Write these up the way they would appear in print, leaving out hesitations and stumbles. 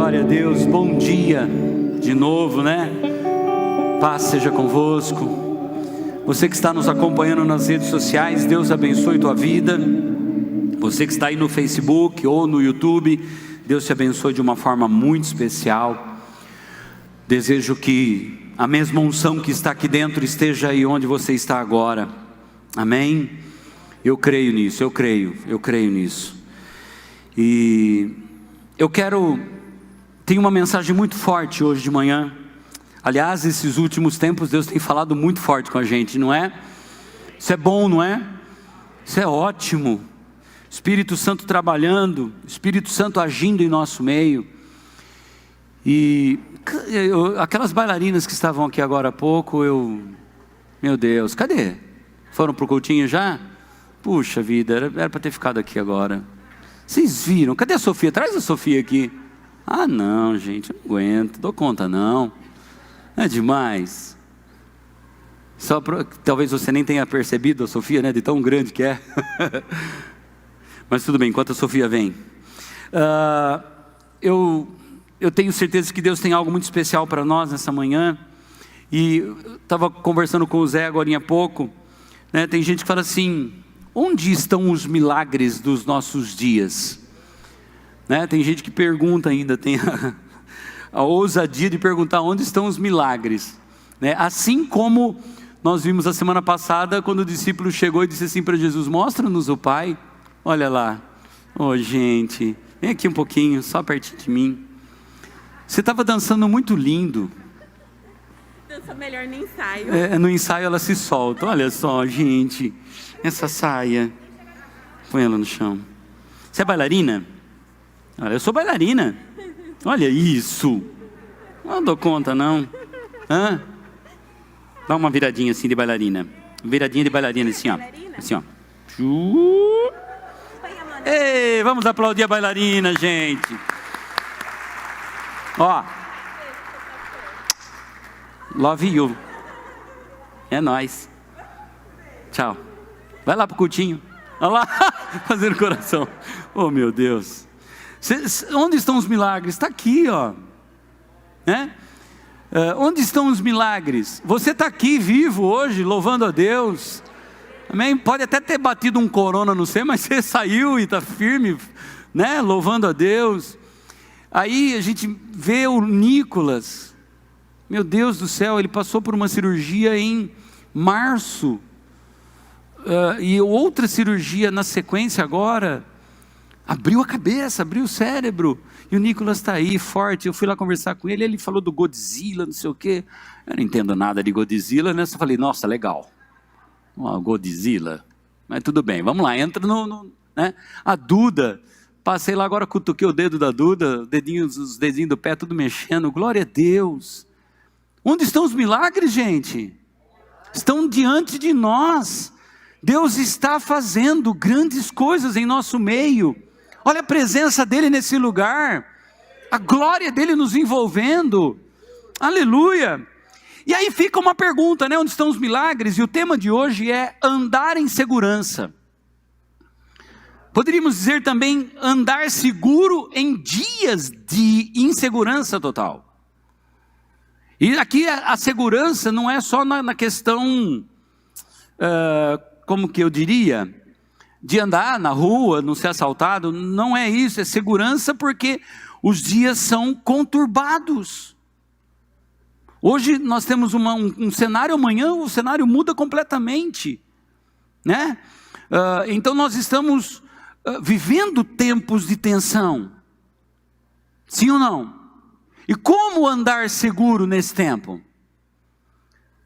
glória a Deus, bom dia de novo, né? Paz seja convosco. Você que está nos acompanhando nas redes sociais, Deus abençoe tua vida. Você que está aí no Facebook ou no YouTube, Deus te abençoe de uma forma muito especial. Desejo que a mesma unção que está aqui dentro esteja aí onde você está agora. Amém? Eu creio nisso, eu creio nisso. E eu tenho uma mensagem muito forte hoje de manhã. Aliás, esses últimos tempos Deus tem falado muito forte com a gente, não é? Isso é bom, não é? Isso é ótimo. Espírito Santo trabalhando, Espírito Santo agindo em nosso meio. E aquelas bailarinas que estavam aqui agora há pouco, meu Deus, cadê? Foram pro cultinho já? Puxa vida, era para ter ficado aqui agora. Vocês viram? Cadê a Sofia? Traz a Sofia aqui. Ah não, gente, eu não aguento, dou conta não. É demais. Talvez você nem tenha percebido a Sofia, né? De tão grande que é. Mas tudo bem, enquanto a Sofia vem. Eu tenho certeza que Deus tem algo muito especial para nós nessa manhã. E eu estava conversando com o Zé agora há pouco, né? Tem gente que fala assim: onde estão os milagres dos nossos dias? Né? Tem gente que pergunta ainda, tem a ousadia de perguntar onde estão os milagres. Né? Assim como nós vimos a semana passada, quando o discípulo chegou e disse assim para Jesus: mostra-nos o Pai. Olha lá, gente, vem aqui um pouquinho, só pertinho de mim. Você estava dançando muito lindo. Dança melhor no ensaio. No ensaio ela se solta, olha só, gente. Essa saia, põe ela no chão. Você é bailarina? Olha, eu sou bailarina. Olha isso. Não dou conta não. Hã? Dá uma viradinha assim de bailarina. Viradinha de bailarina assim, ó. Assim, ó. Ei, vamos aplaudir a bailarina, gente. Ó. Love you. É nóis. Tchau. Vai lá pro cultinho. Olha lá, fazendo coração. Oh meu Deus. Onde estão os milagres? Está aqui, ó. Né? Onde estão os milagres? Você está aqui vivo hoje, louvando a Deus. Amém? Pode até ter batido um corona no você, mas você saiu e está firme, né? Louvando a Deus. Aí a gente vê o Nicolas. Meu Deus do céu, ele passou por uma cirurgia em março. E outra cirurgia na sequência agora. Abriu a cabeça, abriu o cérebro. E o Nicolas está aí, forte. Eu fui lá conversar com ele, ele falou do Godzilla, não sei o quê. Eu não entendo nada de Godzilla, né? Só falei, nossa, legal. Godzilla. Mas tudo bem, vamos lá, entra né? A Duda, passei lá agora, cutuquei o dedo da Duda, os dedinhos do pé tudo mexendo. Glória a Deus. Onde estão os milagres, gente? Estão diante de nós. Deus está fazendo grandes coisas em nosso meio. Olha a presença dEle nesse lugar. A glória dEle nos envolvendo. Aleluia. E aí fica uma pergunta, né? Onde estão os milagres? E o tema de hoje é andar em segurança. Poderíamos dizer também andar seguro em dias de insegurança total. E aqui a segurança não é só na questão... como que eu diria, de andar na rua, não ser assaltado. Não é isso, é segurança porque os dias são conturbados. Hoje nós temos um cenário, amanhã o cenário muda completamente, né? Então nós estamos vivendo tempos de tensão, sim ou não? E como andar seguro nesse tempo?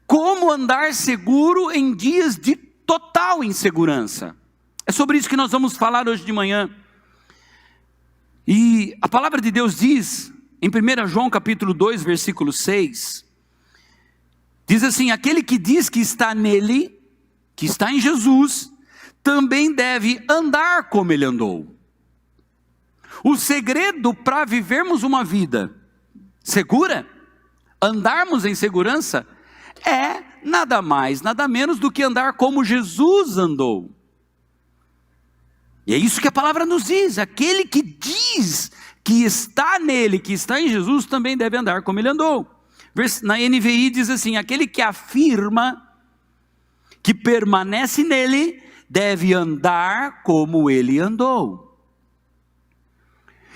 Como andar seguro em dias de total insegurança? É sobre isso que nós vamos falar hoje de manhã. E a palavra de Deus diz, em 1 João capítulo 2, versículo 6, diz assim: aquele que diz que está nele, que está em Jesus, também deve andar como ele andou. O segredo para vivermos uma vida segura, andarmos em segurança, é nada mais, nada menos do que andar como Jesus andou. E é isso que a palavra nos diz: aquele que diz que está nele, que está em Jesus, também deve andar como ele andou. Na NVI diz assim: aquele que afirma que permanece nele, deve andar como ele andou.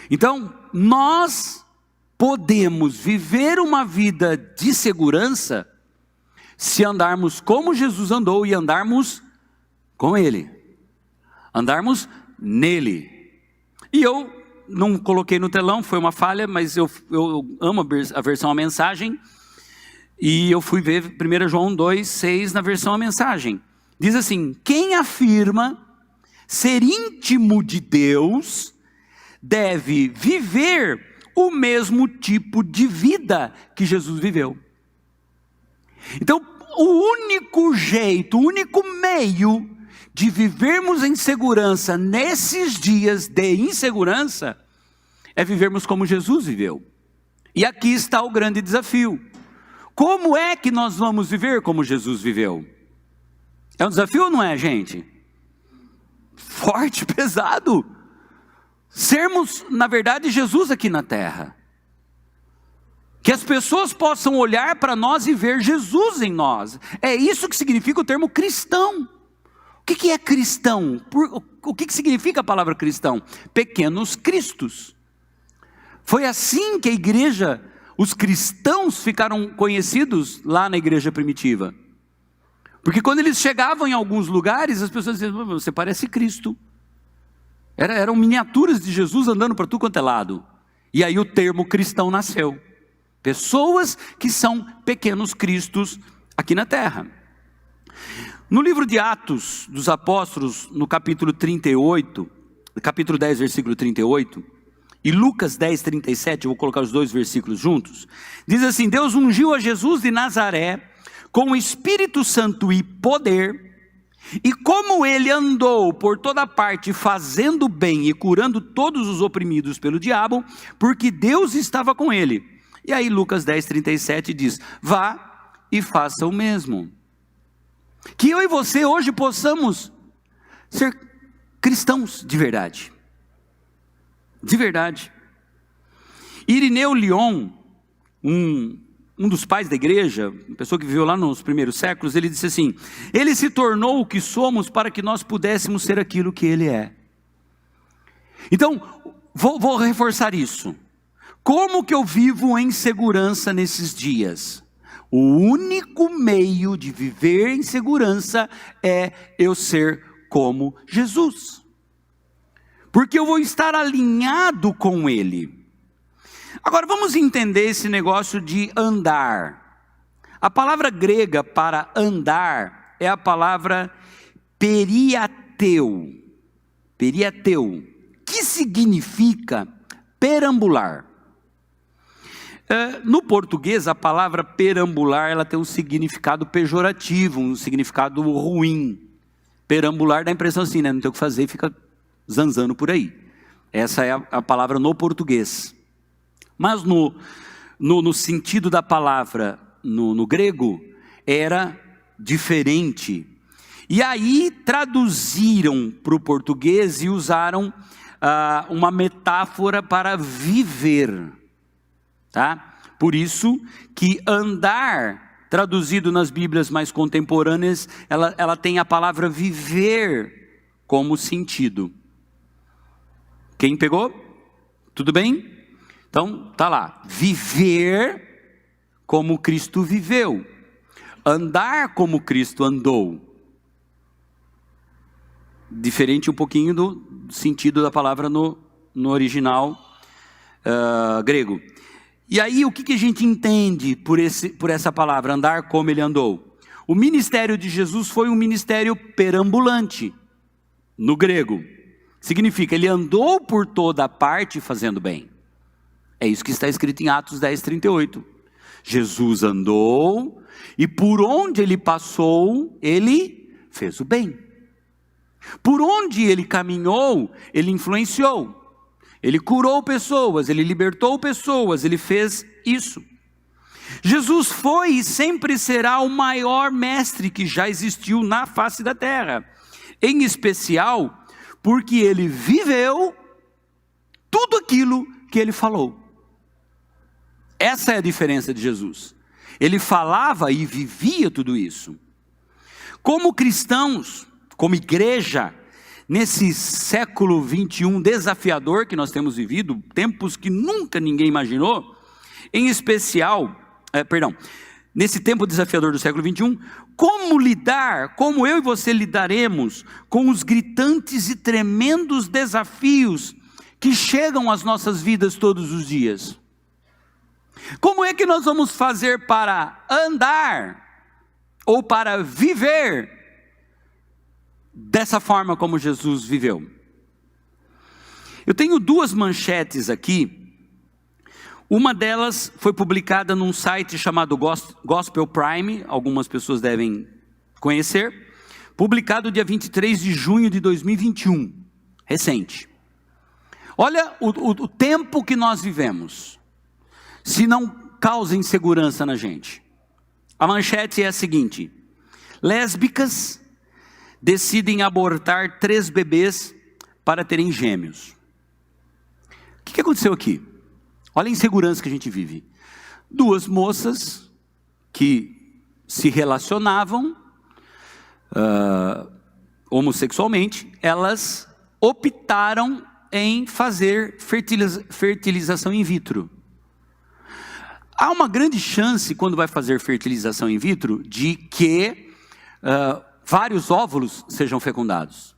Então, nós podemos viver uma vida de segurança, se andarmos como Jesus andou e andarmos com ele, andarmos nele. E eu não coloquei no telão, foi uma falha, mas eu amo a versão A Mensagem, e eu fui ver 1 João 2,6 na versão A Mensagem. Diz assim: quem afirma ser íntimo de Deus, deve viver o mesmo tipo de vida que Jesus viveu. Então, o único jeito, o único meio de vivermos em segurança nesses dias de insegurança, é vivermos como Jesus viveu. E aqui está o grande desafio: como é que nós vamos viver como Jesus viveu? É um desafio ou não é, gente? Forte, pesado. Sermos, na verdade, Jesus aqui na terra. Que as pessoas possam olhar para nós e ver Jesus em nós. É isso que significa o termo cristão. O que é cristão? O que significa a palavra cristão? Pequenos cristos. Foi assim que a igreja, os cristãos ficaram conhecidos lá na igreja primitiva. Porque quando eles chegavam em alguns lugares, as pessoas diziam: você parece Cristo. Eram miniaturas de Jesus andando para tudo quanto é lado. E aí o termo cristão nasceu. Pessoas que são pequenos cristos aqui na terra. No livro de Atos dos Apóstolos, no capítulo 38, capítulo 10, versículo 38, e Lucas 10, 37, eu vou colocar os dois versículos juntos, diz assim: Deus ungiu a Jesus de Nazaré com o Espírito Santo e poder, e como ele andou por toda parte fazendo bem e curando todos os oprimidos pelo diabo, porque Deus estava com ele. E aí Lucas 10, 37 diz: vá e faça o mesmo. Que eu e você hoje possamos ser cristãos de verdade. De verdade. Irineu Lyon, um dos pais da igreja, uma pessoa que viveu lá nos primeiros séculos, ele disse assim: ele se tornou o que somos para que nós pudéssemos ser aquilo que ele é. Então, vou reforçar isso. Como que eu vivo em segurança nesses dias? O único meio de viver em segurança é eu ser como Jesus. Porque eu vou estar alinhado com ele. Agora vamos entender esse negócio de andar. A palavra grega para andar é a palavra periateu. Periateu, que significa perambular. No português, a palavra perambular, ela tem um significado pejorativo, um significado ruim. Perambular dá a impressão assim, né? Não tem o que fazer, fica zanzando por aí. Essa é a palavra no português. Mas no sentido da palavra, no grego, era diferente. E aí traduziram para o português e usaram uma metáfora para viver. Tá? Por isso que andar, traduzido nas Bíblias mais contemporâneas, ela tem a palavra viver como sentido. Quem pegou? Tudo bem? Então, tá lá. Viver como Cristo viveu. Andar como Cristo andou. Diferente um pouquinho do sentido da palavra no original grego. E aí, o que a gente entende por essa palavra, andar como ele andou? O ministério de Jesus foi um ministério perambulante, no grego. Significa, ele andou por toda parte fazendo bem. É isso que está escrito em Atos 10, 38. Jesus andou, e por onde ele passou, ele fez o bem. Por onde ele caminhou, ele influenciou. Ele curou pessoas, ele libertou pessoas, ele fez isso. Jesus foi e sempre será o maior mestre que já existiu na face da terra. Em especial, porque ele viveu tudo aquilo que ele falou. Essa é a diferença de Jesus. Ele falava e vivia tudo isso. Como cristãos, como igreja, nesse século 21 desafiador que nós temos vivido, tempos que nunca ninguém imaginou, em especial, nesse tempo desafiador do século 21, como eu e você lidaremos com os gritantes e tremendos desafios que chegam às nossas vidas todos os dias? Como é que nós vamos fazer para andar ou para viver dessa forma como Jesus viveu? Eu tenho duas manchetes aqui. Uma delas foi publicada num site chamado Gospel Prime, algumas pessoas devem conhecer, publicado dia 23 de junho de 2021, recente. Olha o tempo que nós vivemos, se não causa insegurança na gente. A manchete é a seguinte: lésbicas decidem abortar 3 bebês para terem gêmeos. O que aconteceu aqui? Olha a insegurança que a gente vive. 2 moças que se relacionavam homossexualmente, elas optaram em fazer fertilização in vitro. Há uma grande chance, quando vai fazer fertilização in vitro, de que vários óvulos sejam fecundados.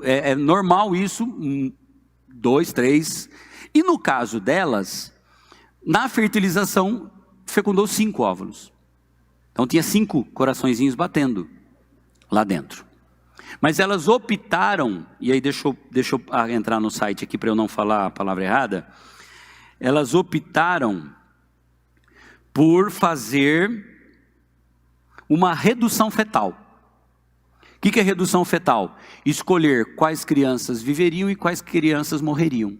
É normal isso, 2, 3. E no caso delas, na fertilização, fecundou 5 óvulos. Então tinha 5 coraçõezinhos batendo lá dentro. Mas elas optaram, e aí deixa eu entrar no site aqui para eu não falar a palavra errada. Elas optaram por fazer uma redução fetal. O que é redução fetal? Escolher quais crianças viveriam e quais crianças morreriam.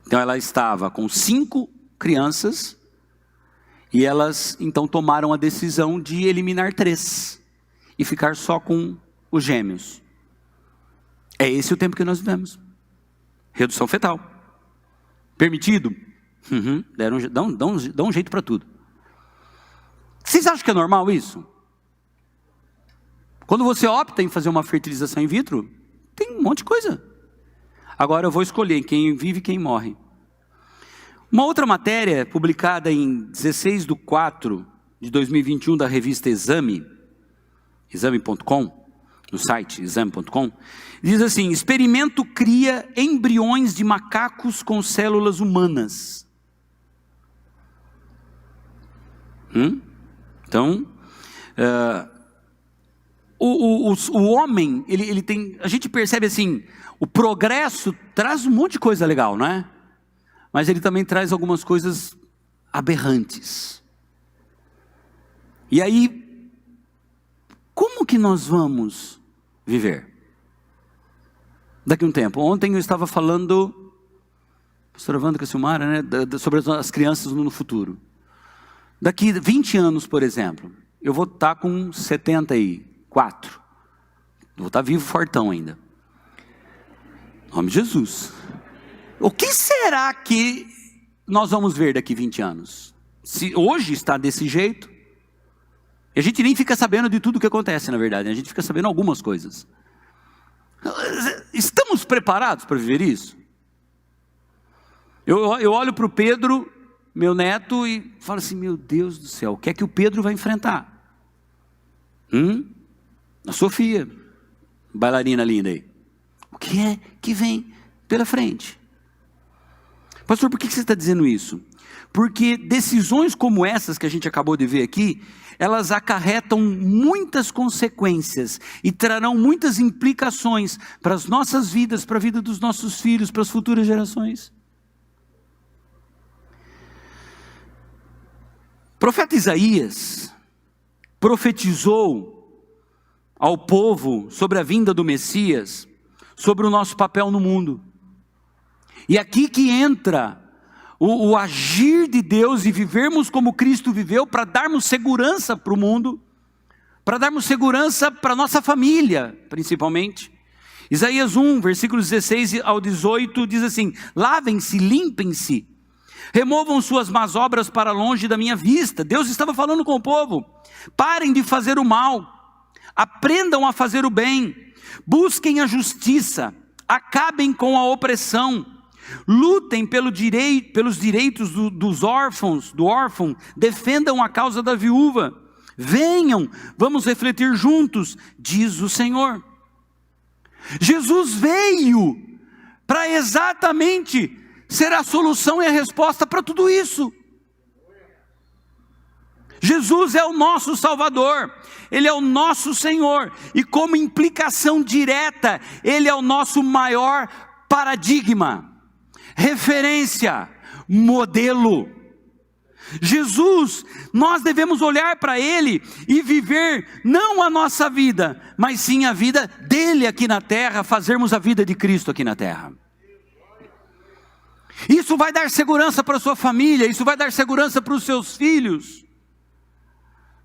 Então ela estava com 5 crianças, e elas então tomaram a decisão de eliminar 3, e ficar só com os gêmeos. É esse o tempo que nós vivemos. Redução fetal. Permitido? Dão um jeito para tudo. Vocês acham que é normal isso? Quando você opta em fazer uma fertilização in vitro, tem um monte de coisa. Agora eu vou escolher quem vive e quem morre. Uma outra matéria, publicada em 16/4/2021, da revista Exame, exame.com, no site exame.com, diz assim: experimento cria embriões de macacos com células humanas. Então, o homem, ele tem, a gente percebe assim, o progresso traz um monte de coisa legal, não é? Mas ele também traz algumas coisas aberrantes. E aí, como que nós vamos viver daqui a um tempo? Ontem eu estava falando, pastora Wanda Cassilmara, né, sobre as crianças no futuro. Daqui 20 anos, por exemplo, eu vou estar com 74. Vou estar vivo, fortão ainda. Em nome de Jesus. O que será que nós vamos ver daqui 20 anos? Se hoje está desse jeito, a gente nem fica sabendo de tudo o que acontece, na verdade. A gente fica sabendo algumas coisas. Estamos preparados para viver isso? Eu olho para o Pedro, meu neto, e falo assim: meu Deus do céu, o que é que o Pedro vai enfrentar? A Sofia, bailarina linda aí. O que é que vem pela frente? Pastor, por que você está dizendo isso? Porque decisões como essas que a gente acabou de ver aqui, elas acarretam muitas consequências e trarão muitas implicações para as nossas vidas, para a vida dos nossos filhos, para as futuras gerações. O profeta Isaías profetizou ao povo sobre a vinda do Messias, sobre o nosso papel no mundo. E aqui que entra o agir de Deus e vivermos como Cristo viveu, para darmos segurança para o mundo, para darmos segurança para a nossa família, principalmente, Isaías 1, versículos 16 ao 18, diz assim: lavem-se, limpem-se, removam suas más obras para longe da minha vista. Deus estava falando com o povo: parem de fazer o mal, aprendam a fazer o bem, busquem a justiça, acabem com a opressão, lutem pelos direitos dos órfãos, do órfão, defendam a causa da viúva. Venham, vamos refletir juntos, diz o Senhor. Jesus veio para exatamente ser a solução e a resposta para tudo isso. Jesus é o nosso Salvador, Ele é o nosso Senhor, e como implicação direta, Ele é o nosso maior paradigma, referência, modelo. Jesus, nós devemos olhar para Ele e viver não a nossa vida, mas sim a vida dEle aqui na terra, fazermos a vida de Cristo aqui na terra. Isso vai dar segurança para a sua família, isso vai dar segurança para os seus filhos.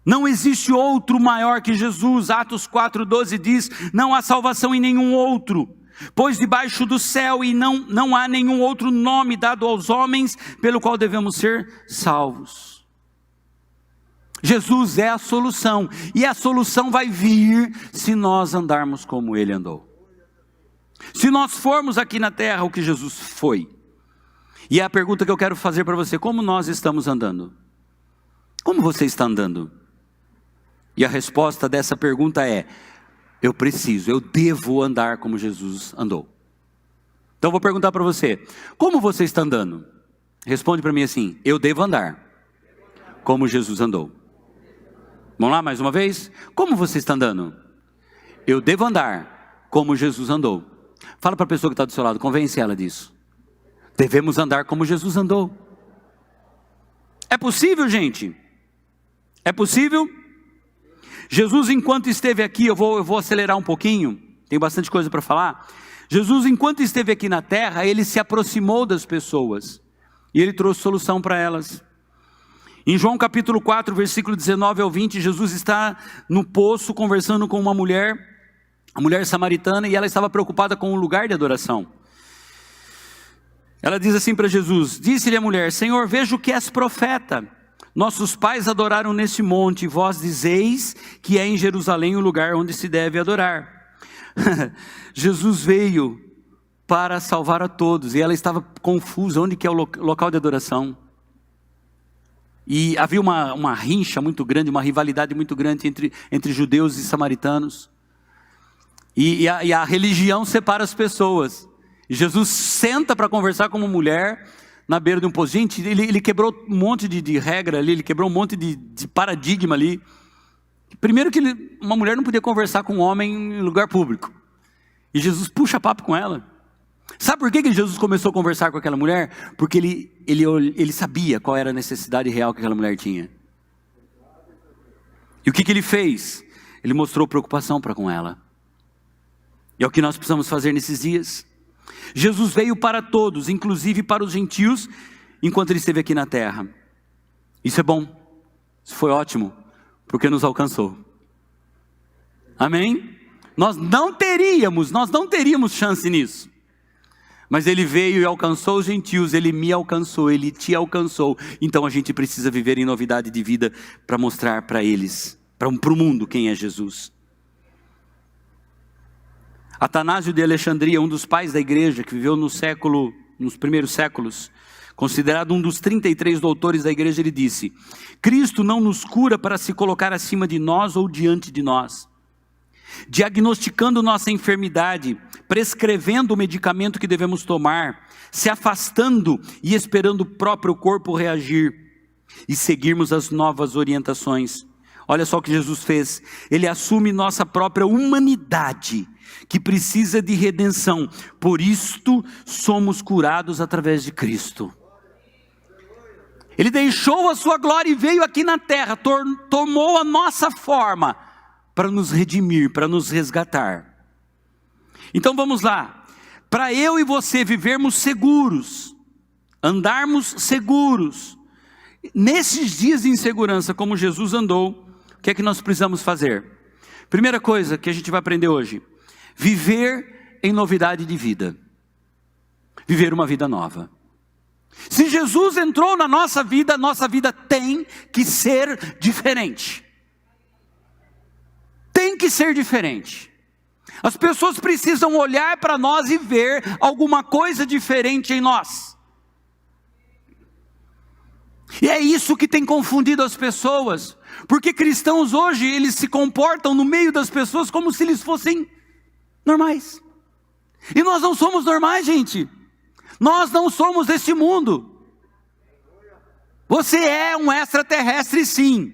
Não existe outro maior que Jesus. Atos 4,12 diz: não há salvação em nenhum outro, pois debaixo do céu e não há nenhum outro nome dado aos homens pelo qual devemos ser salvos. Jesus é a solução, e a solução vai vir se nós andarmos como Ele andou. Se nós formos aqui na terra o que Jesus foi. E é a pergunta que eu quero fazer para você: como nós estamos andando? Como você está andando? E a resposta dessa pergunta é: eu devo andar como Jesus andou. Então eu vou perguntar para você: como você está andando? Responde para mim assim: eu devo andar como Jesus andou. Vamos lá mais uma vez? Como você está andando? Eu devo andar como Jesus andou. Fala para a pessoa que está do seu lado, convence ela disso. Devemos andar como Jesus andou. É possível, gente? É possível? Jesus, enquanto esteve aqui, eu vou acelerar um pouquinho, tem bastante coisa para falar. Jesus, enquanto esteve aqui na terra, Ele se aproximou das pessoas, e Ele trouxe solução para elas. Em João capítulo 4, versículo 19 ao 20, Jesus está no poço conversando com uma mulher, a mulher samaritana, e ela estava preocupada com o lugar de adoração. Ela diz assim para Jesus: disse-lhe a mulher: Senhor, vejo que és profeta. Nossos pais adoraram neste monte, e vós dizeis que é em Jerusalém o lugar onde se deve adorar. Jesus veio para salvar a todos, e ela estava confusa, onde que é o local de adoração? E havia uma rincha muito grande, uma rivalidade muito grande entre judeus e samaritanos. E a religião separa as pessoas. E Jesus senta para conversar com uma mulher na beira de um poço. Gente, ele quebrou um monte de regra ali, ele quebrou um monte de paradigma ali. Primeiro que uma mulher não podia conversar com um homem em lugar público. E Jesus puxa papo com ela. Sabe por que Jesus começou a conversar com aquela mulher? Porque ele sabia qual era a necessidade real que aquela mulher tinha. E o que ele fez? Ele mostrou preocupação para com ela. E é o que nós precisamos fazer nesses dias. Jesus veio para todos, inclusive para os gentios, enquanto Ele esteve aqui na terra. Isso é bom, isso foi ótimo, porque nos alcançou. Amém? Nós não teríamos chance nisso. Mas Ele veio e alcançou os gentios, Ele me alcançou, Ele te alcançou. Então a gente precisa viver em novidade de vida para mostrar para eles, para o mundo, quem é Jesus. Atanásio de Alexandria, um dos pais da igreja, que viveu nos primeiros séculos, considerado um dos 33 doutores da igreja, ele disse: Cristo não nos cura para se colocar acima de nós ou diante de nós, diagnosticando nossa enfermidade, prescrevendo o medicamento que devemos tomar, se afastando e esperando o próprio corpo reagir e seguirmos as novas orientações. Olha só o que Jesus fez: Ele assume nossa própria humanidade, que precisa de redenção. Por isto somos curados através de Cristo. Ele deixou a sua glória e veio aqui na terra, tomou a nossa forma para nos redimir, para nos resgatar. Então vamos lá. Para eu e você vivermos seguros, andarmos seguros, nesses dias de insegurança como Jesus andou, o que é que nós precisamos fazer? Primeira coisa que a gente vai aprender hoje: viver em novidade de vida. Viver uma vida nova. Se Jesus entrou na nossa vida tem que ser diferente. Tem que ser diferente. As pessoas precisam olhar para nós e ver alguma coisa diferente em nós. E é isso que tem confundido as pessoas. Porque cristãos hoje, eles se comportam no meio das pessoas como se eles fossem normais. E nós não somos normais, gente. Nós não somos deste mundo. Você é um extraterrestre, sim.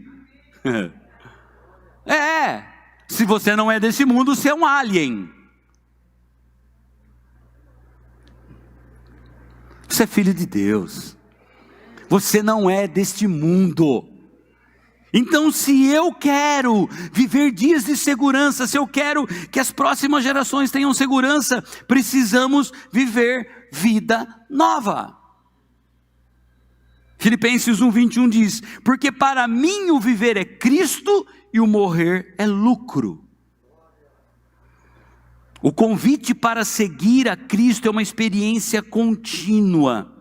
Se você não é desse mundo, você é um alien. Você é filho de Deus. Você não é deste mundo. Então, se eu quero viver dias de segurança, se eu quero que as próximas gerações tenham segurança, precisamos viver vida nova. Filipenses 1:21 diz: porque para mim o viver é Cristo e o morrer é lucro. O convite para seguir a Cristo é uma experiência contínua.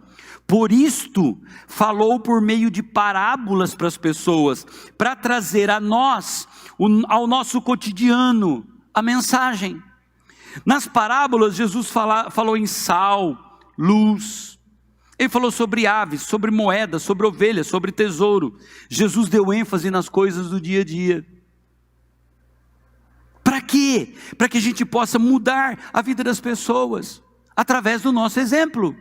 Por isto, falou por meio de parábolas para as pessoas, para trazer a nós, ao nosso cotidiano, a mensagem. Nas parábolas, Jesus falou em sal, luz. Ele falou sobre aves, sobre moedas, sobre ovelhas, sobre tesouro. Jesus deu ênfase nas coisas do dia a dia. Para quê? Para que a gente possa mudar a vida das pessoas, através do nosso exemplo.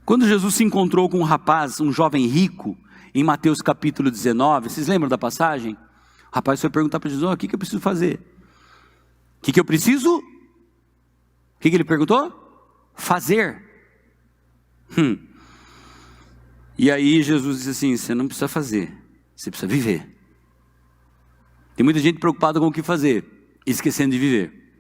Quando Jesus se encontrou com um rapaz, um jovem rico, em Mateus capítulo 19, vocês lembram da passagem? O rapaz foi perguntar para Jesus: o que eu preciso fazer? O que eu preciso? O que ele perguntou? Fazer. E aí Jesus disse assim: você não precisa fazer, você precisa viver. Tem muita gente preocupada com o que fazer, esquecendo de viver.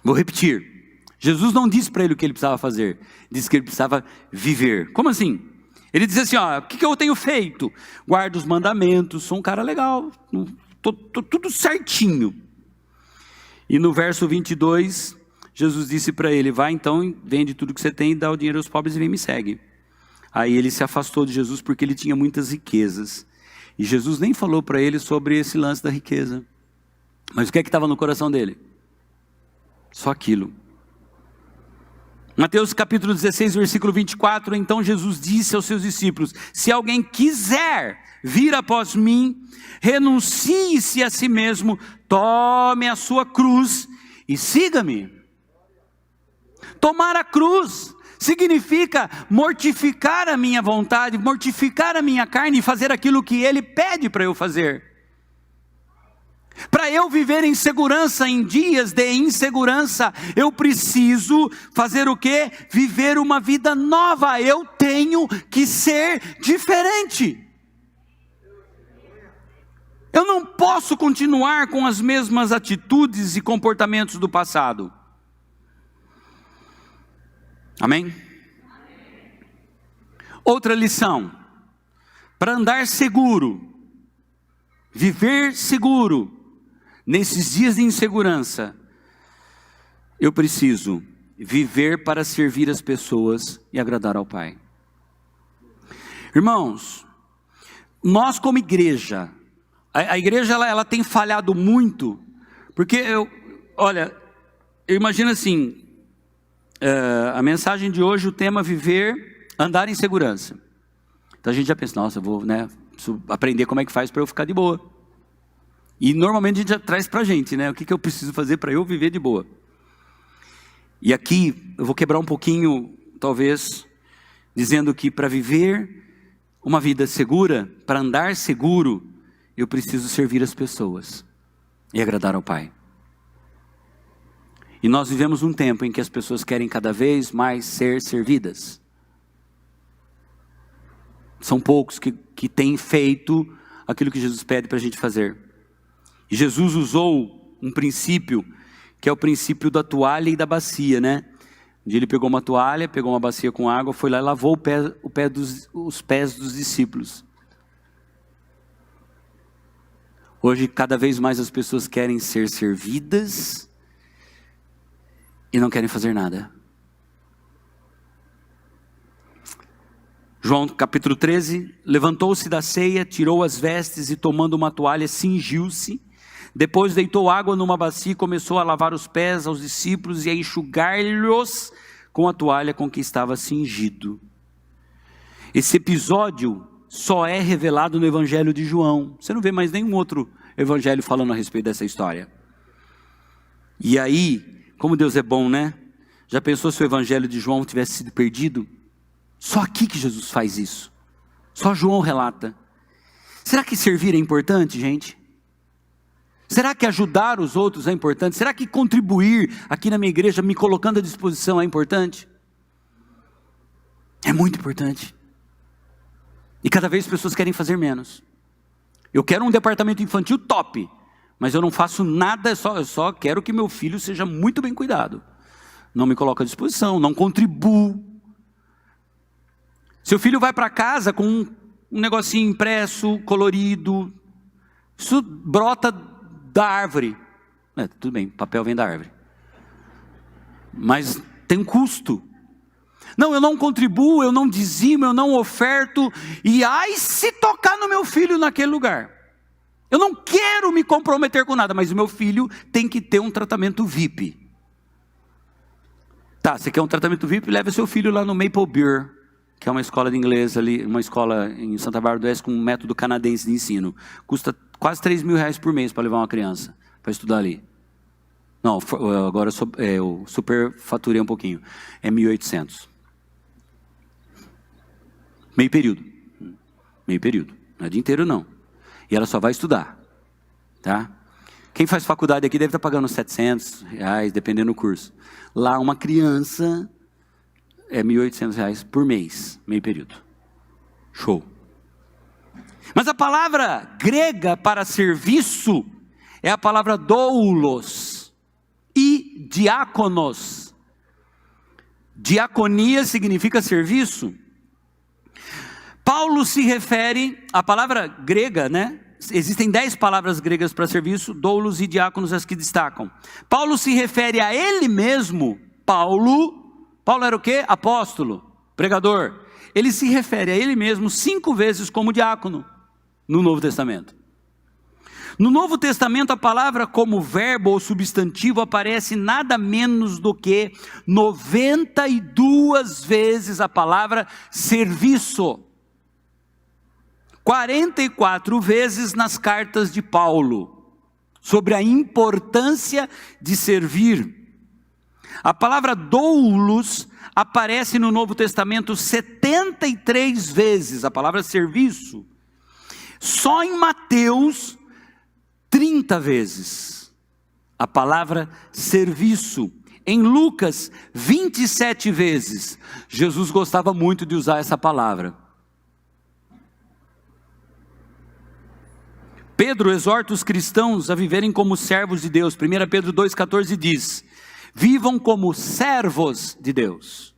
Vou repetir. Jesus não disse para ele o que ele precisava fazer, disse que ele precisava viver. Como assim? Ele disse assim: o que eu tenho feito? Guardo os mandamentos, sou um cara legal, tô tudo certinho. E no verso 22, Jesus disse para ele: vai então, vende tudo que você tem, dá o dinheiro aos pobres e vem me segue. Aí ele se afastou de Jesus porque ele tinha muitas riquezas. E Jesus nem falou para ele sobre esse lance da riqueza. Mas o que é que estava no coração dele? Só aquilo. Mateus capítulo 16, versículo 24, então Jesus disse aos seus discípulos: se alguém quiser vir após mim, renuncie-se a si mesmo, tome a sua cruz e siga-me. Tomar a cruz significa mortificar a minha vontade, mortificar a minha carne e fazer aquilo que Ele pede para eu fazer. Para eu viver em segurança em dias de insegurança, eu preciso fazer o quê? Viver uma vida nova. Eu tenho que ser diferente. Eu não posso continuar com as mesmas atitudes e comportamentos do passado. Amém? Outra lição: para andar seguro, viver seguro, nesses dias de insegurança, eu preciso viver para servir as pessoas e agradar ao Pai. Irmãos, nós como igreja, a igreja ela tem falhado muito, porque eu imagino assim, a mensagem de hoje, o tema andar em segurança. Então a gente já pensa: nossa, eu vou, preciso aprender como é que faz para eu ficar de boa. E normalmente a gente já traz para a gente, o que eu preciso fazer para eu viver de boa. E aqui eu vou quebrar um pouquinho, talvez, dizendo que para viver uma vida segura, para andar seguro, eu preciso servir as pessoas e agradar ao Pai. E nós vivemos um tempo em que as pessoas querem cada vez mais ser servidas. São poucos que têm feito aquilo que Jesus pede para a gente fazer. E Jesus usou um princípio, que é o princípio da toalha e da bacia, Onde ele pegou uma toalha, pegou uma bacia com água, foi lá e lavou os pés dos discípulos. Hoje, cada vez mais as pessoas querem ser servidas e não querem fazer nada. João capítulo 13, levantou-se da ceia, tirou as vestes e tomando uma toalha, cingiu-se. Depois deitou água numa bacia e começou a lavar os pés aos discípulos e a enxugar-lhes com a toalha com que estava cingido. Esse episódio só é revelado no Evangelho de João. Você não vê mais nenhum outro evangelho falando a respeito dessa história. E aí, como Deus é bom, né? Já pensou se o Evangelho de João tivesse sido perdido? Só aqui que Jesus faz isso. Só João relata. Será que servir é importante, gente? Será que ajudar os outros é importante? Será que contribuir aqui na minha igreja, me colocando à disposição, é importante? É muito importante. E cada vez as pessoas querem fazer menos. Eu quero um departamento infantil top, mas eu não faço nada, eu só quero que meu filho seja muito bem cuidado. Não me coloco à disposição, não contribuo. Seu filho vai para casa com um negocinho impresso, colorido, isso brota da árvore. Tudo bem, papel vem da árvore. Mas tem um custo. Não, eu não contribuo, eu não dizimo, eu não oferto. E ai, se tocar no meu filho naquele lugar. Eu não quero me comprometer com nada, mas o meu filho tem que ter um tratamento VIP. Tá, você quer um tratamento VIP? Leve seu filho lá no Maple Beer, que é uma escola de inglês ali, uma escola em Santa Bárbara do Oeste com um método canadense de ensino. Custa quase 3 mil reais por mês para levar uma criança para estudar ali. Não, agora eu superfaturei um pouquinho. É 1.800. Meio período. Meio período. Não é dia inteiro não. E ela só vai estudar. Tá? Quem faz faculdade aqui deve estar pagando 700 reais, dependendo do curso. Lá uma criança é 1.800 reais por mês, meio período. Show. Mas a palavra grega para serviço é a palavra doulos e diáconos. Diaconia significa serviço. Paulo se refere, a palavra grega, né? Existem 10 palavras gregas para serviço, doulos e diáconos as que destacam. Paulo se refere a ele mesmo, Paulo era o quê? Apóstolo, pregador. Ele se refere a ele mesmo 5 vezes como diácono no Novo Testamento. No Novo Testamento a palavra como verbo ou substantivo aparece nada menos do que 92 vezes a palavra serviço. 44 vezes nas cartas de Paulo, sobre a importância de servir. A palavra doulos aparece no Novo Testamento 73 vezes, a palavra serviço. Só em Mateus, 30 vezes, a palavra serviço. Em Lucas, 27 vezes. Jesus gostava muito de usar essa palavra. Pedro exorta os cristãos a viverem como servos de Deus. 1 Pedro 2,14 diz: vivam como servos de Deus.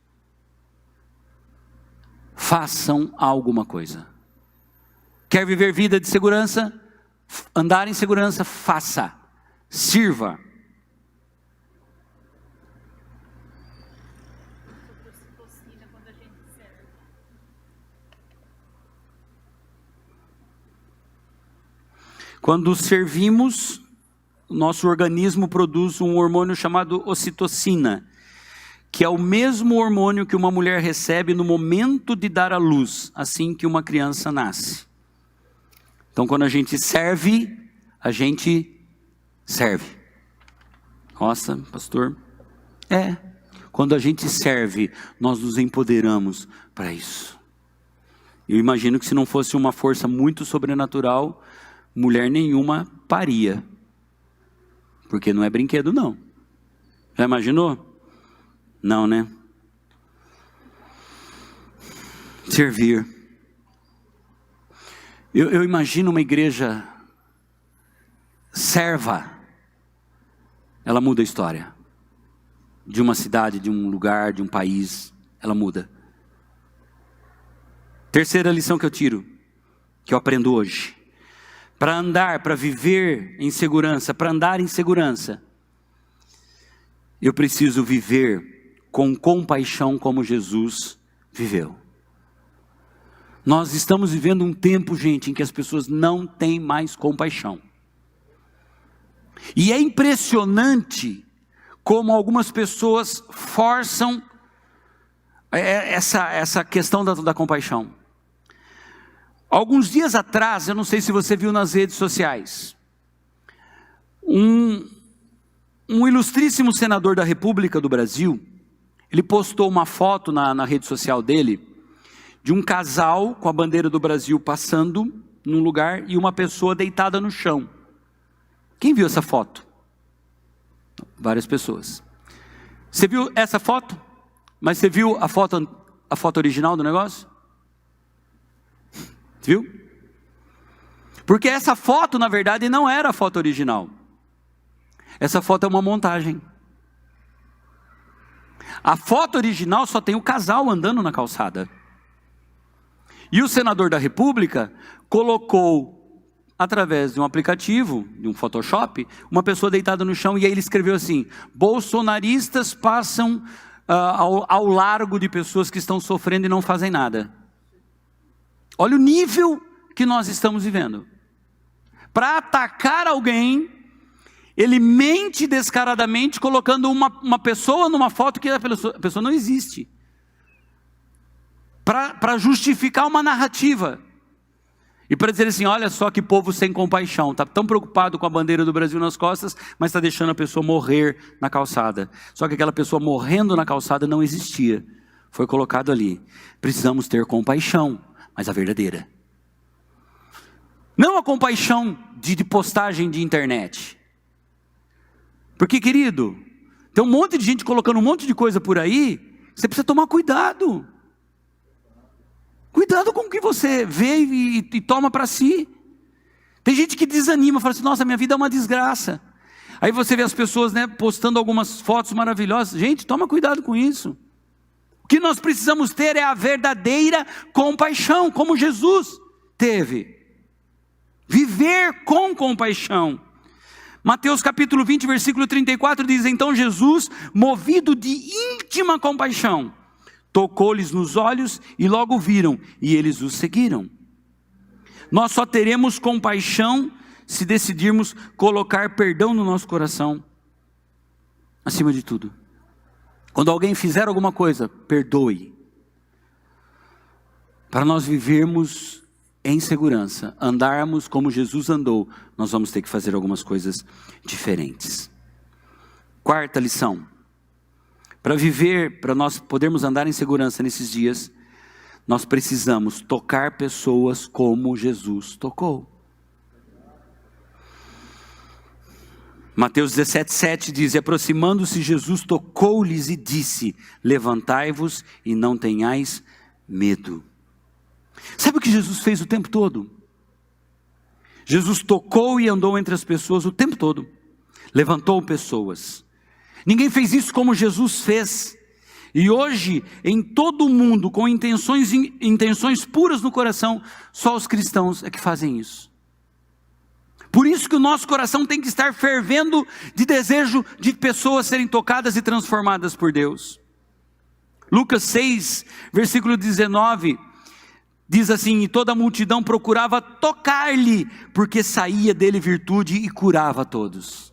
Façam alguma coisa. Quer viver vida de segurança? Andar em segurança? Faça. Sirva. Quando servimos, o nosso organismo produz um hormônio chamado ocitocina, que é o mesmo hormônio que uma mulher recebe no momento de dar à luz, assim que uma criança nasce. Então quando a gente serve, a gente serve. Nossa, pastor. Quando a gente serve, nós nos empoderamos para isso. Eu imagino que se não fosse uma força muito sobrenatural, mulher nenhuma paria, porque não é brinquedo não. Já imaginou? Não, né? Servir. Eu imagino uma igreja serva, ela muda a história de uma cidade, de um lugar, de um país, ela muda. Terceira lição que eu tiro, que eu aprendo hoje: para andar, para viver em segurança, para andar em segurança, eu preciso viver com compaixão como Jesus viveu. Nós estamos vivendo um tempo, gente, em que as pessoas não têm mais compaixão. E é impressionante como algumas pessoas forçam essa questão da compaixão. Alguns dias atrás, eu não sei se você viu nas redes sociais, um ilustríssimo senador da República do Brasil, ele postou uma foto na rede social dele, de um casal com a bandeira do Brasil passando num lugar e uma pessoa deitada no chão. Quem viu essa foto? Várias pessoas. Você viu essa foto? Mas você viu a foto original do negócio? Viu? Porque essa foto, na verdade, não era a foto original. Essa foto é uma montagem. A foto original só tem o casal andando na calçada. E o senador da República colocou, através de um aplicativo, de um Photoshop, uma pessoa deitada no chão, e aí ele escreveu assim: bolsonaristas passam ao largo de pessoas que estão sofrendo e não fazem nada. Olha o nível que nós estamos vivendo. Para atacar alguém, ele mente descaradamente, colocando uma pessoa numa foto que a pessoa não existe. Para justificar uma narrativa. E para dizer assim: olha só que povo sem compaixão. Está tão preocupado com a bandeira do Brasil nas costas, mas está deixando a pessoa morrer na calçada. Só que aquela pessoa morrendo na calçada não existia. Foi colocado ali. Precisamos ter compaixão, mas a verdadeira. Não a compaixão de postagem de internet. Porque, querido, tem um monte de gente colocando um monte de coisa por aí. Você precisa tomar cuidado. Cuidado com o que você vê e toma para si. Tem gente que desanima, fala assim: nossa, minha vida é uma desgraça. Aí você vê as pessoas, né, postando algumas fotos maravilhosas. Gente, toma cuidado com isso. O que nós precisamos ter é a verdadeira compaixão, como Jesus teve. Viver com compaixão. Mateus capítulo 20, versículo 34 diz: então Jesus, movido de íntima compaixão, tocou-lhes nos olhos e logo viram, e eles o seguiram. Nós só teremos compaixão se decidirmos colocar perdão no nosso coração, acima de tudo. Quando alguém fizer alguma coisa, perdoe. Para nós vivermos em segurança, andarmos como Jesus andou, nós vamos ter que fazer algumas coisas diferentes. Quarta lição. Para viver, para nós podermos andar em segurança nesses dias, nós precisamos tocar pessoas como Jesus tocou. Mateus 17:7 diz: e aproximando-se Jesus tocou-lhes e disse: levantai-vos e não tenhais medo. Sabe o que Jesus fez o tempo todo? Jesus tocou e andou entre as pessoas o tempo todo. Levantou pessoas. Ninguém fez isso como Jesus fez. E hoje, em todo o mundo, com intenções puras no coração, só os cristãos é que fazem isso. Por isso que o nosso coração tem que estar fervendo de desejo de pessoas serem tocadas e transformadas por Deus. Lucas 6, versículo 19, diz assim: e toda a multidão procurava tocar-lhe, porque saía dele virtude e curava a todos.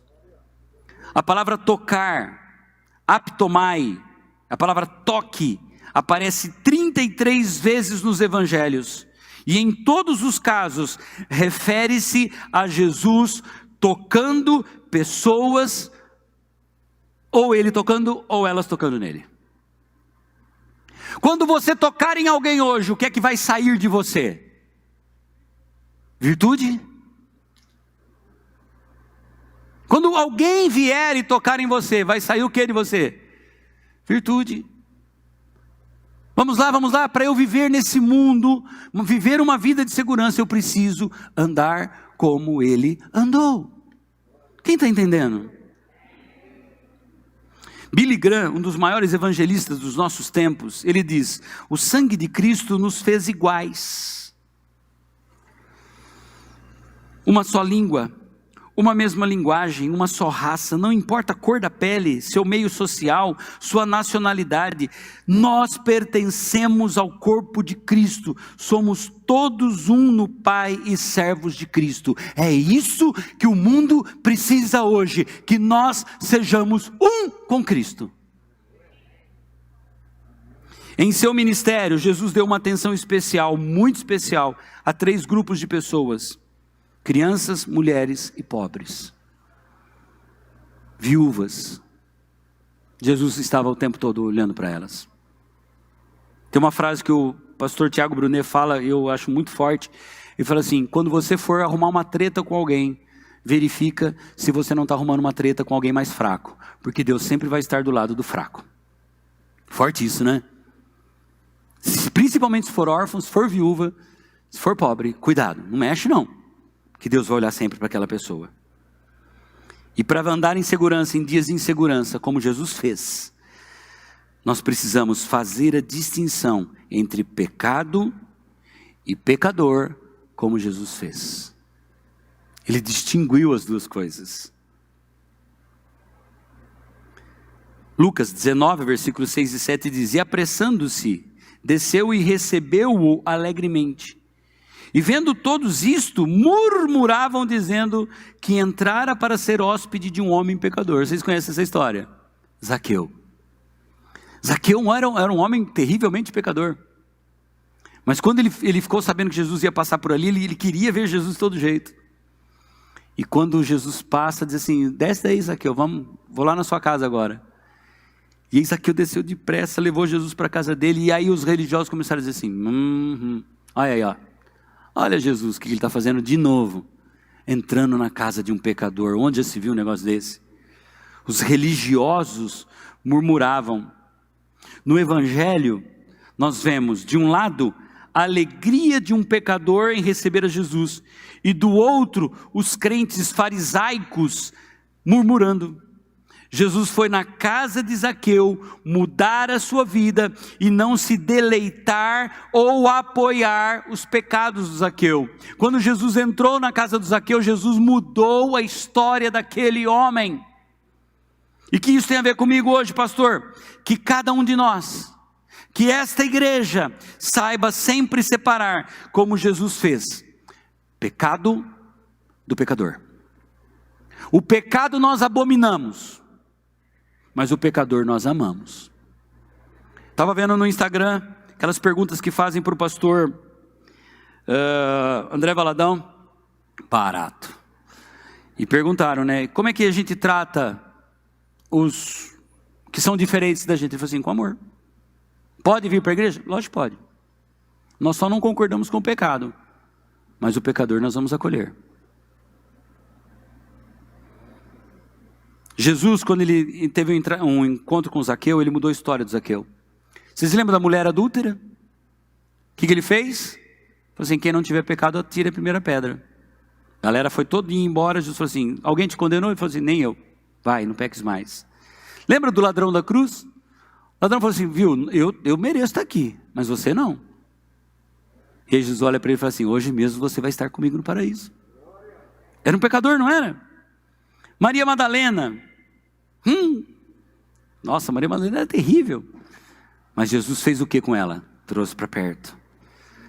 A palavra tocar, aptomai, a palavra toque, aparece 33 vezes nos evangelhos. E em todos os casos, refere-se a Jesus tocando pessoas, ou ele tocando, ou elas tocando nele. Quando você tocar em alguém hoje, o que é que vai sair de você? Virtude? Quando alguém vier e tocar em você, vai sair o que de você? Virtude. Vamos lá, para eu viver nesse mundo, viver uma vida de segurança, eu preciso andar como ele andou. Quem está entendendo? Billy Graham, um dos maiores evangelistas dos nossos tempos, ele diz: o sangue de Cristo nos fez iguais. Uma só língua, uma mesma linguagem, uma só raça, não importa a cor da pele, seu meio social, sua nacionalidade, nós pertencemos ao corpo de Cristo, somos todos um no Pai e servos de Cristo. É isso que o mundo precisa hoje, que nós sejamos um com Cristo. Em seu ministério, Jesus deu uma atenção especial, muito especial, a 3 grupos de pessoas: crianças, mulheres e pobres, viúvas. Jesus estava o tempo todo olhando para elas. Tem uma frase que o pastor Tiago Brunet fala, eu acho muito forte. Ele fala assim: quando você for arrumar uma treta com alguém, verifica se você não está arrumando uma treta com alguém mais fraco, porque Deus sempre vai estar do lado do fraco. Forte isso, né? Principalmente se for órfão, se for viúva, se for pobre, cuidado, não mexe não, que Deus vai olhar sempre para aquela pessoa. E para andar em segurança em dias de insegurança, como Jesus fez, nós precisamos fazer a distinção entre pecado e pecador, como Jesus fez. Ele distinguiu as duas coisas. Lucas 19, versículos 6 e 7 diz: e apressando-se, desceu e recebeu-o alegremente. E vendo todos isto, murmuravam dizendo que entrara para ser hóspede de um homem pecador. Vocês conhecem essa história? Zaqueu. Zaqueu era um homem terrivelmente pecador. Mas quando ele ficou sabendo que Jesus ia passar por ali, ele queria ver Jesus de todo jeito. E quando Jesus passa, diz assim: desce daí, Zaqueu, vou lá na sua casa agora. E aí Zaqueu desceu depressa, levou Jesus para a casa dele. E aí os religiosos começaram a dizer assim: olha aí, ó. Olha Jesus, o que ele está fazendo de novo? Entrando na casa de um pecador. Onde já se viu um negócio desse? Os religiosos murmuravam. No Evangelho, nós vemos, de um lado, a alegria de um pecador em receber a Jesus. E do outro, os crentes farisaicos murmurando. Jesus foi na casa de Zaqueu mudar a sua vida e não se deleitar ou apoiar os pecados do Zaqueu. Quando Jesus entrou na casa do Zaqueu, Jesus mudou a história daquele homem. E que isso tem a ver comigo hoje, pastor? Que cada um de nós, que esta igreja saiba sempre separar, como Jesus fez, pecado do pecador. O pecado nós abominamos, mas o pecador nós amamos. Estava vendo no Instagram aquelas perguntas que fazem para o pastor André Valadão, barato. E perguntaram, né? Como é que a gente trata os que são diferentes da gente? Ele falou assim: com amor. Pode vir para a igreja? Lógico que pode. Nós só não concordamos com o pecado, mas o pecador nós vamos acolher. Jesus, quando ele teve um encontro com Zaqueu, ele mudou a história do Zaqueu. Vocês lembram da mulher adúltera? O que ele fez? Falou assim: quem não tiver pecado, atire a primeira pedra. A galera foi todinha embora. Jesus falou assim: alguém te condenou? Ele falou assim: nem eu. Vai, não peques mais. Lembra do ladrão da cruz? O ladrão falou assim: viu, eu mereço estar aqui, mas você não. E aí Jesus olha para ele e fala assim: hoje mesmo você vai estar comigo no paraíso. Era um pecador, não era? Maria Madalena. Nossa, Maria Madalena era terrível. Mas Jesus fez o que com ela? Trouxe para perto.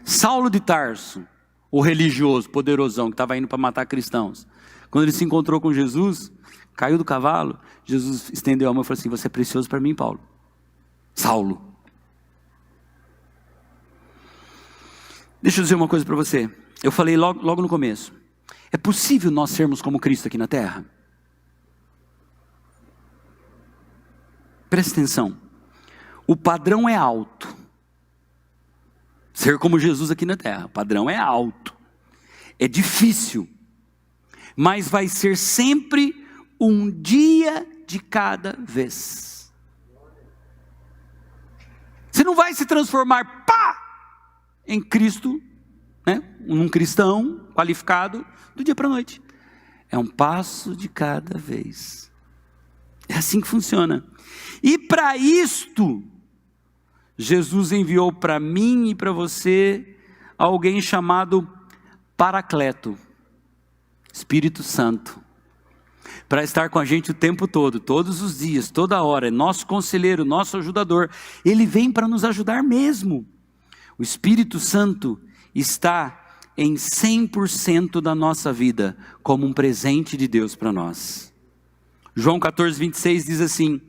Saulo de Tarso, o religioso, poderosão, que estava indo para matar cristãos. Quando ele se encontrou com Jesus, caiu do cavalo, Jesus estendeu a mão e falou assim: você é precioso para mim, Paulo. Saulo. Deixa eu dizer uma coisa para você. Eu falei logo no começo. É possível nós sermos como Cristo aqui na terra? Presta atenção. O padrão é alto. Ser como Jesus aqui na terra, o padrão é alto. É difícil. Mas vai ser sempre um dia de cada vez. Você não vai se transformar em Cristo, né? Um cristão qualificado do dia para a noite. É um passo de cada vez. É assim que funciona. E para isto, Jesus enviou para mim e para você alguém chamado Paracleto, Espírito Santo. para estar com a gente o tempo todo, todos os dias, toda hora, é nosso conselheiro, nosso ajudador. Ele vem para nos ajudar mesmo. O Espírito Santo está em 100% da nossa vida, como um presente de Deus para nós. João 14:26 diz assim: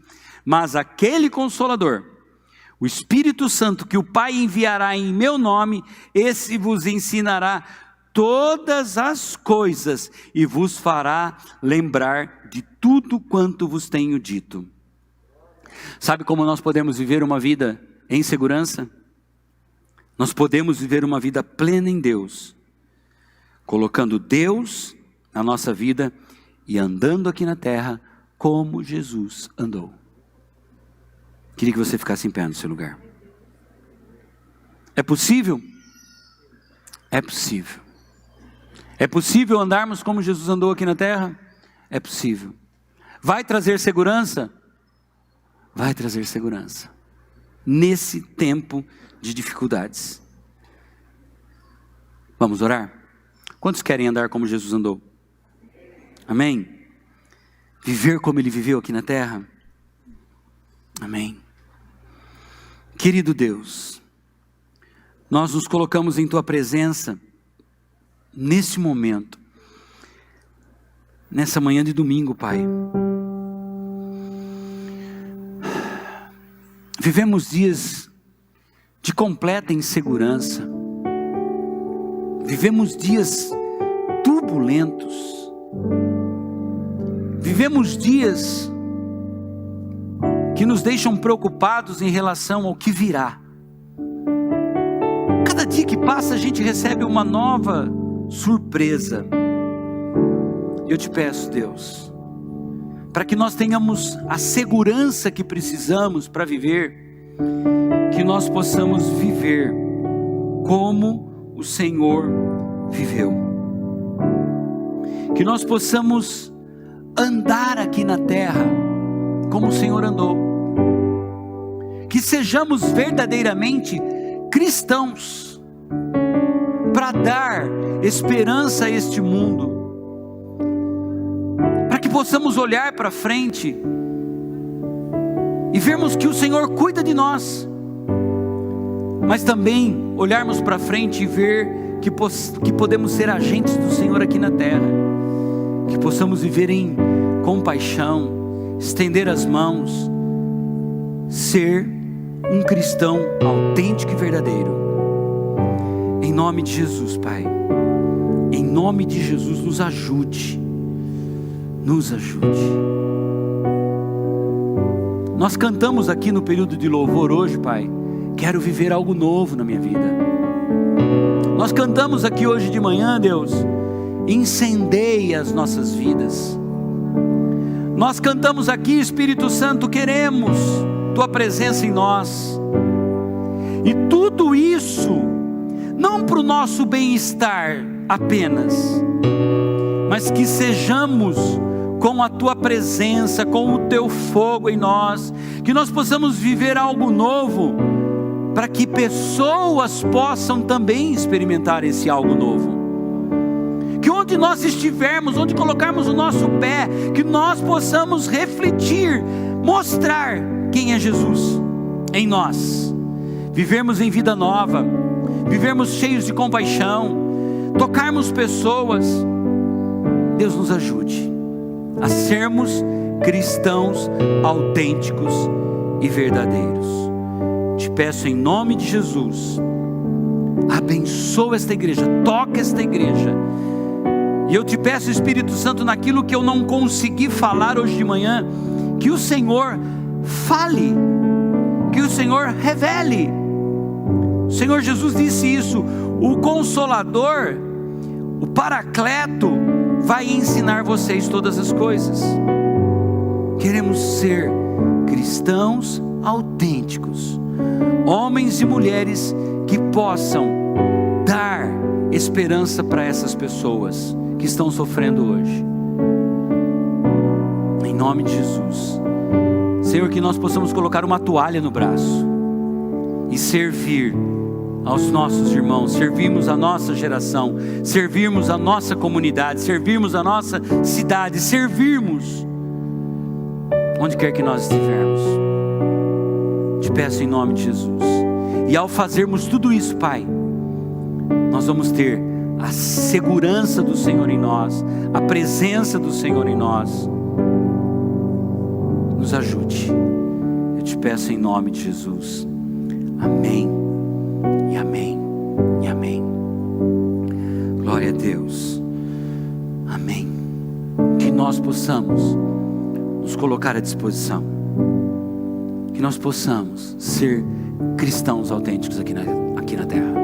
mas aquele Consolador, o Espírito Santo, que o Pai enviará em meu nome, esse vos ensinará todas as coisas e vos fará lembrar de tudo quanto vos tenho dito. Sabe como nós podemos viver uma vida em segurança? Nós podemos viver uma vida plena em Deus, colocando Deus na nossa vida e andando aqui na terra como Jesus andou. Queria que você ficasse em pé no seu lugar. É possível? É possível. É possível andarmos como Jesus andou aqui na terra? É possível. Vai trazer segurança? Vai trazer segurança. Nesse tempo de dificuldades. Vamos orar? Quantos querem andar como Jesus andou? Amém? Viver como Ele viveu aqui na terra? Amém. Querido Deus, nós nos colocamos em Tua presença, nesse momento, nessa manhã de domingo, Pai. Vivemos dias de completa insegurança, vivemos dias turbulentos, vivemos dias que nos deixam preocupados em relação ao que virá. Cada dia que passa a gente recebe uma nova surpresa. Eu te peço, Deus, para que nós tenhamos a segurança que precisamos para viver, que nós possamos viver como o Senhor viveu, que nós possamos andar aqui na terra como o Senhor andou, que sejamos verdadeiramente cristãos, para dar esperança a este mundo, para que possamos olhar para frente e vermos que o Senhor cuida de nós, mas também olharmos para frente e ver que podemos ser agentes do Senhor aqui na terra, que possamos viver em compaixão, estender as mãos, ser um cristão autêntico e verdadeiro. Em nome de Jesus, Pai, em nome de Jesus, nos ajude, nos ajude. Nós cantamos aqui no período de louvor hoje, Pai, quero viver algo novo na minha vida. Nós cantamos aqui hoje de manhã, Deus, incendeia as nossas vidas. Nós cantamos aqui, Espírito Santo, queremos Tua presença em nós, e tudo isso, não para o nosso bem-estar apenas, mas que sejamos com a Tua presença, com o Teu fogo em nós, que nós possamos viver algo novo, para que pessoas possam também experimentar esse algo novo. Que onde nós estivermos, onde colocarmos o nosso pé, que nós possamos refletir, mostrar quem é Jesus em nós, vivermos em vida nova, vivermos cheios de compaixão, tocarmos pessoas. Deus nos ajude a sermos cristãos autênticos e verdadeiros. Te peço em nome de Jesus, abençoa esta igreja, toca esta igreja. E eu te peço, Espírito Santo, naquilo que eu não consegui falar hoje de manhã, que o Senhor fale, que o Senhor revele. O Senhor Jesus disse isso: o Consolador, o Paracleto, vai ensinar vocês todas as coisas. Queremos ser cristãos autênticos, homens e mulheres que possam dar esperança para essas pessoas que estão sofrendo hoje. Em nome de Jesus, Senhor, que nós possamos colocar uma toalha no braço e servir aos nossos irmãos, servirmos a nossa geração, servirmos a nossa comunidade, servirmos a nossa cidade, servirmos onde quer que nós estivermos. Te peço em nome de Jesus. E ao fazermos tudo isso, Pai, nós vamos ter a segurança do Senhor em nós, a presença do Senhor em nós. Nos ajude. Eu te peço em nome de Jesus. Amém. E amém. E amém. Glória a Deus. Amém. Que nós possamos nos colocar à disposição. Que nós possamos ser cristãos autênticos aqui na terra.